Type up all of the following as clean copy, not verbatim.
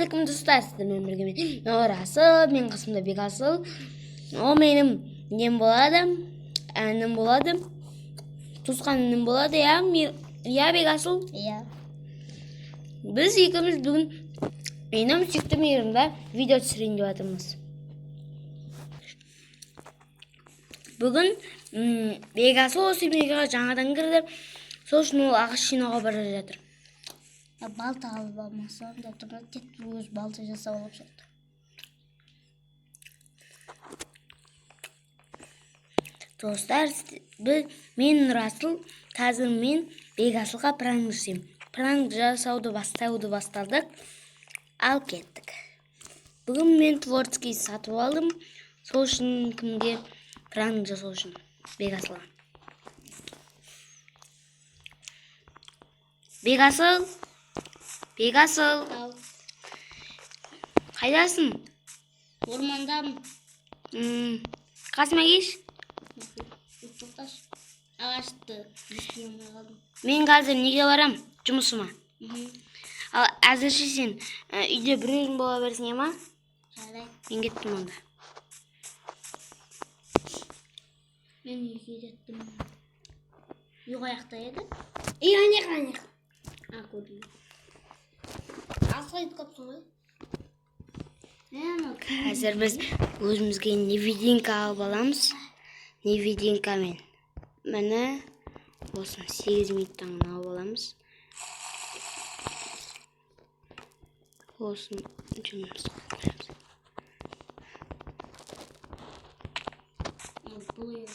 Ассалаумағалейкум достар, сіздермен бірге мен Орасы, мен қасымда Бекасыл. Ол менің нем болады, әнім болады, туысқан інім болады, иә Бекасыл? Иә. Біз екеуміз бүгін менің сүйікті мейірімде видео түсірейін деп жатырмыз. Бүгін Бекасыл осы мекеге жаңадан кірді, сол үшін ол ағаш жинауға бара жатыр. Балта алып алмасам да тұрмады, тек өз балта жасап алып шықты. Достар, мен Расыл, қазір мен Бекасылға пранк жасаймын. Пранк жасауды бастадық, ал кеттік. Бүгін мен творческий сатып алдым, сол үшін кімге пранк жасау үшін Бекасылға. Бекасыл, қайдасың? Ормандамын. Қасыма кеш? Тоқташ. Ағашты естей алмай қалдым. Мен қазір неге барам? Жұмысыма. Ал әзірше сен үйде бір өзің бола берсің, ема? Жарайды. Мен кеттім онда. Мен үйге жеттім. Үй қаяқта еді? Ане. Көрдім. Асқа еткапсың ғой? Қазір біз өзімізге невидимка алып аламыз. Невидимкамен. Міне, осыны 8 минуттан алып аламыз. Осыны жұмыс қоямыз.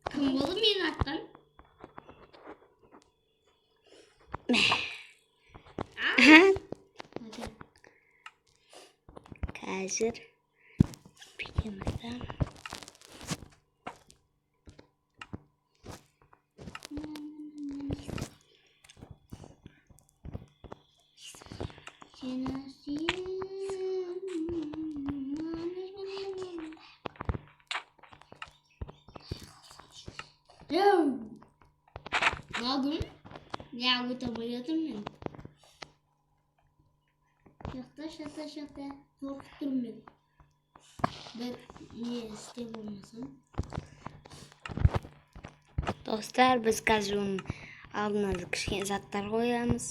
Кім болды мені атқан? Қазір бітемізді. Малдым? Я өтіп жатырмын мен. Шақта. Қорқып тұрмын мен. Бір не істеп болмасам. Достар, біз қазір оның алдына кішкене заттар қоямыз.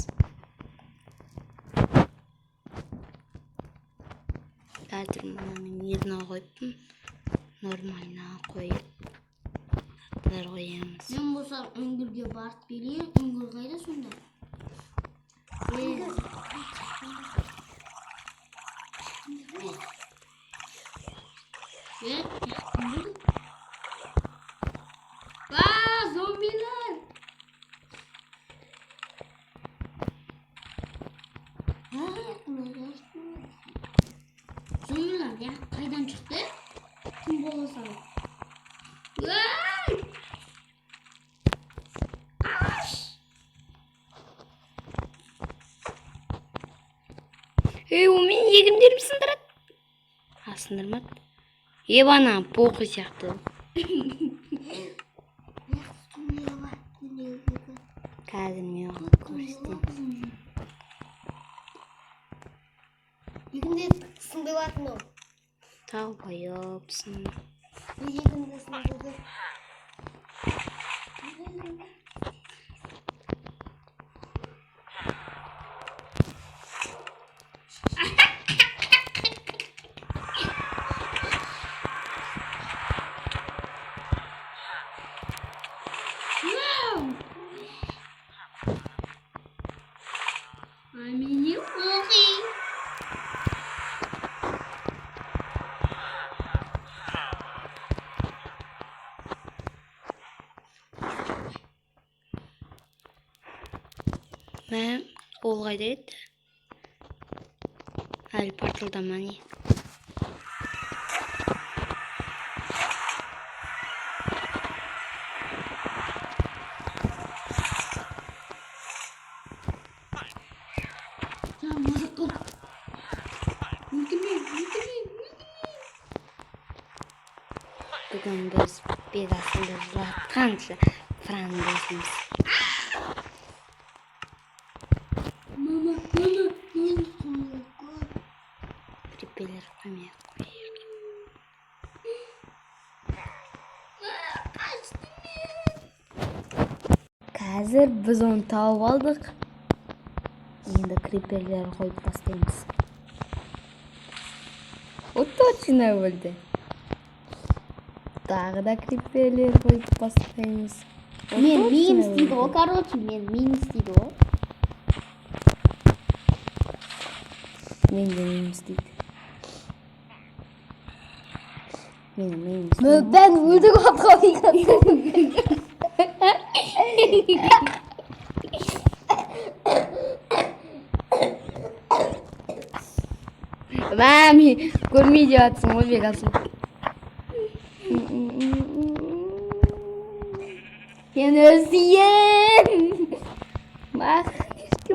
Қазір мұның еріне қойыппын. Нормальна қойып. Заттар қоямыз. Мен болсам үңгірге барып келейін. Үңгір қайда сонда? Зомбилер! Зомбилер ya қайдан шықты? Кім болса? Ол мен егімдерім сындырады. Сындырмады. Ебана, поқы сияқты. Қазір мен оған көрсетейін. Егімде сынды батын ол. Тау байыпсың. Егімде сынды. Мені оқи. Мен ол қайда еді? Әлі порталда ма не? Бүгін біз Бекасылды жылатқанша пранк жасаймыз. Қазір біз оны тауып алдық. Енді криперлерді қойып тастаймыз. Точно өлді. Тағы да криперлер қойып тастаймыз. Мен істейді ғой, короче, мен істейді ғой. Мен істейді. Мен істейді. Бән өлдік атқабы. Мами, көрмей деп атсың ғой Бекасыл. Мен өсейін.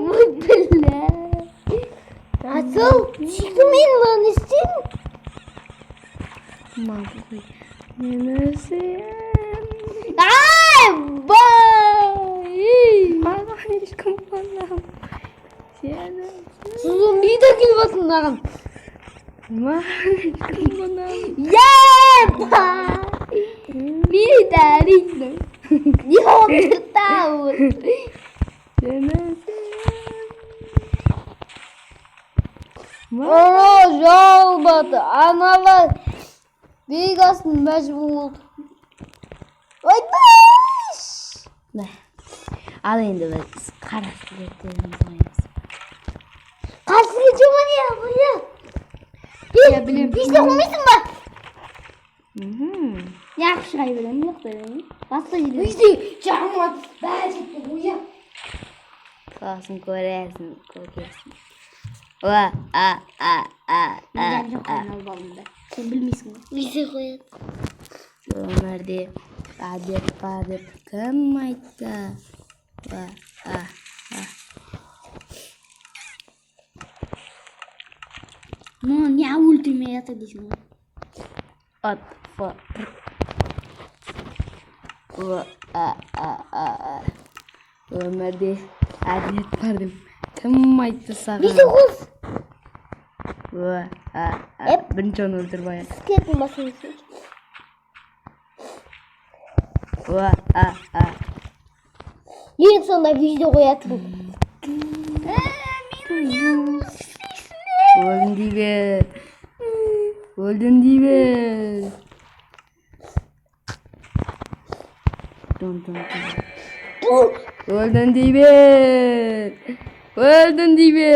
Ой, білі. Асыл, сүйкі мен оны істейін. Мен өсейін. Ай, бай. Маған ешкім болам. Сіздің үйді келіп отын маған. Маған ешкім болам. Бай. Мені дәрейді. Не олдыртауыр. Мен өсейін. Жалбады. Аналар Бекасын мәжбүр болды. Ой, баш! Ал енді біз қарасты кеттеріміз ойымыз. Қасығы жома не абылы? Білем. Бейсте қоймайсың ба? Мхм. Яқшыға берем, жоқ берем. Басқа жерде. Бейсте жаңылады. Бәрі жетті ойя. Сосын көресің. Мен жоқ айналып алынды. Сен білмейсің ба? Бейсте қояды. Өмірде әдет бар деп кім айтты? Ну, не ультимей это дейсің ба? Өмірде әдет бар деп кім айтты саған? Бейсте қоз. Бірінші оны өлтіріп аяқ. Скетін басын сөз. Ең сонда видео қоятын. Өлдің дейбе. Өлдің дейбе. Өлдің дейбе. Өлдің дейбе.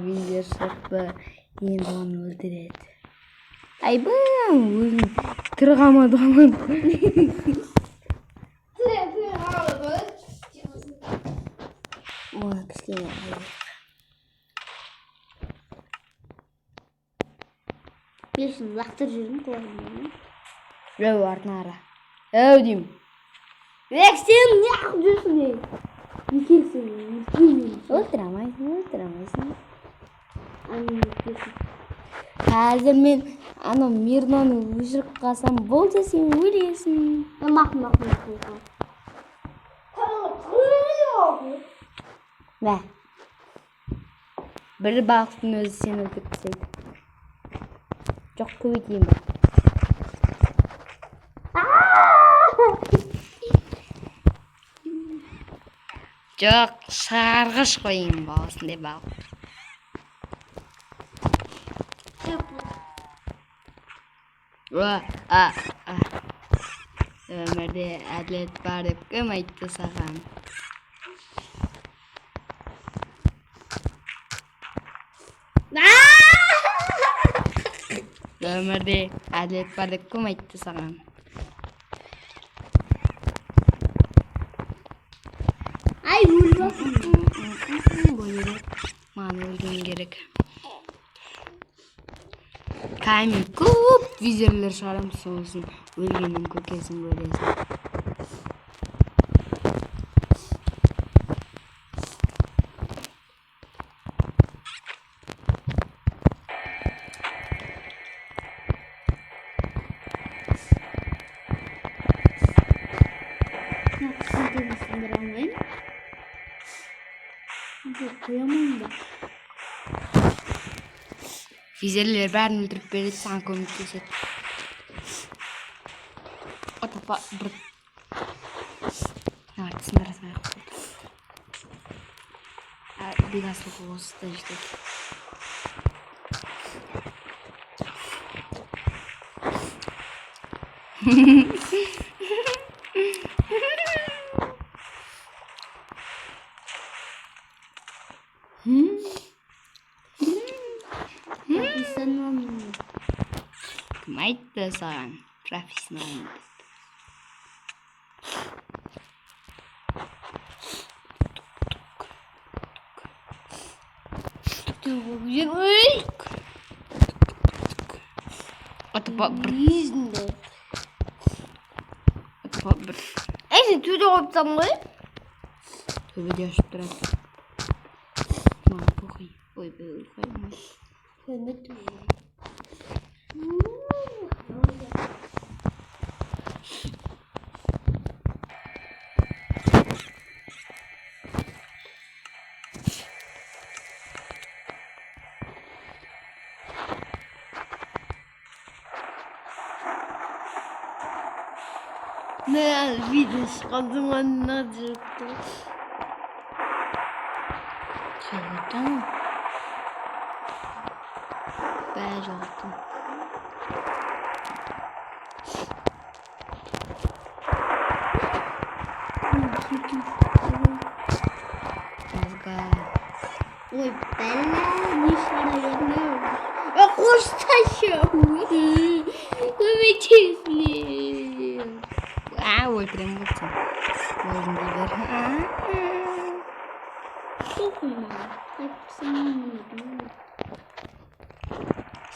Видео шықты. Енді оны өлтіреді. Айбам, өзің тырғамады ғамын. Оны кішкене айбам. Бешін лақтыр жүрін қойын. Өу, артына ара. Өу, дейм. Сен не қып жүрсің ей? Не келсің? Өлтірамайсың. Қазір мен анау Мирноны өшіріп қалсам болды, сен өлесің. Мақым. Бә. Бір бақыттың өзі сен өлтіріп тастайды. Жоқ, көбейтейін ба. Жоқ, шығарғыш қойын ба, осындай балық. Өмірде әділет бар деп кім айтты саған? Өмірде әділет бар деп кім айтты саған? Ай, өлбасың. Маған өлген керек. Кәмі көп визерлер шығарам, сосын өлгеннің көкесін көресің. Физерлер бәрін өлтіріп береді, саған көмектеседі. Отапа бір. Тісіндірі Бекасылга осы да жетеді. Профессионалмын. Кім айтты саған профессионалмын деп? Отапа бір. Отапа бір. Сен төде қойыпсам ғой? Төбеде ашып тұрады. Маған похуй. Ой, қоймай. Ne видишь, kadın acıktı. Жоғалтам. Бәрі жоғалтам. Мазға. Ой, бәлі, не шарайымның. Қошташы. Көмектесіне. Өлтірем болсын. Өзінде бер. Оқыма.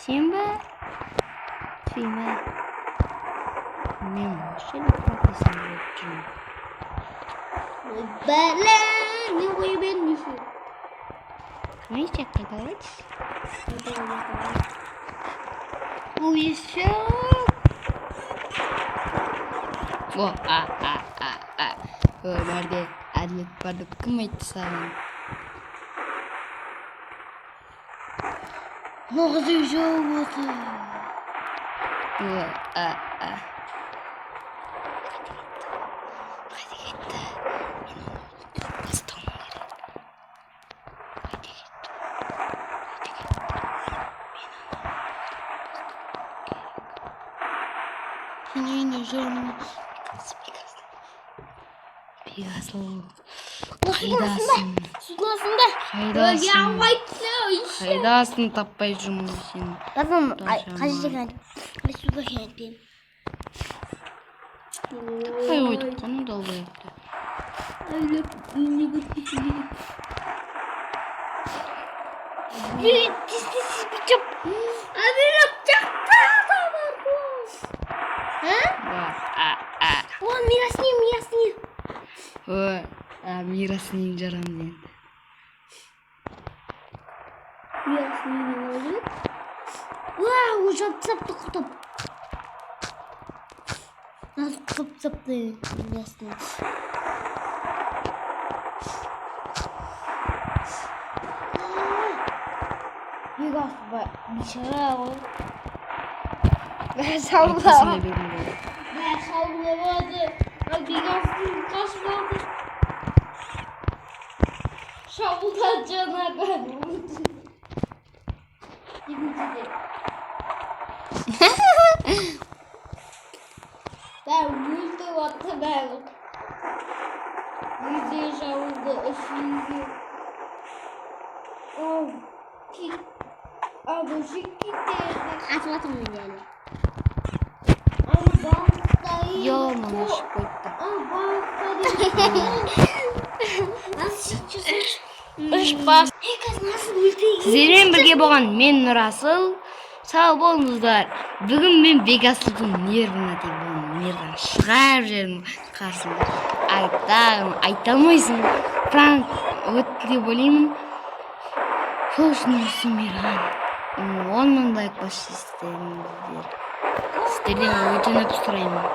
Сен бе? Сен бе? Мен вообще профессионал болып жүрмін. Ой, бәлі, не қой бермеші. Кімейте, қайда өтсіз? Уйшы. Өмірде әділет бар деп кім айтты саған? Мағызы жау боты. Қайда кетті? Мен оны бастауым керек. Қайда кетті? Сен үйіне жүрмін. Бекасыл. Қайдасың? Судасында. Қайдасың? Қайдасың таппай жүрмін сені. Қазым, қажет екен. Мен суға шенетпеймін. Қай ойдық қаны далбайықты. Айлап, үйіне көткесін керек. Тез-тез бітіп. Әбеліп жақты адамар бұл. О, мирасынем. Мирасының жарамды енді. Мирасынем олды. Вау, жапты құтып. Nasıl kıp-kıptı miraсын. Бекасылга бейшара ғой. Бәрі салғылады. Бекасыл қашып алды. Шабылдады жаңағы. Екіншіде. Бәрі өлді отты бәрі. Үйде шабылды, үшінде. Бөжек кетеді. Қашып атырмын мен әлі. Йо-мон, ашып қойыпты. Үш бас. Сіздермен бірге болған мен Нұрасыл. Сау болыңыздар. Бүгін мен Бекасылдың нервына тек болдым. Нервдан шығарып жерім қарсында. Айта алмайсың. Пранк өтті деп ойлаймын. Сол үшін осы мейрам. 10 000 лайк басшы сіздерден өтініп сұраймын.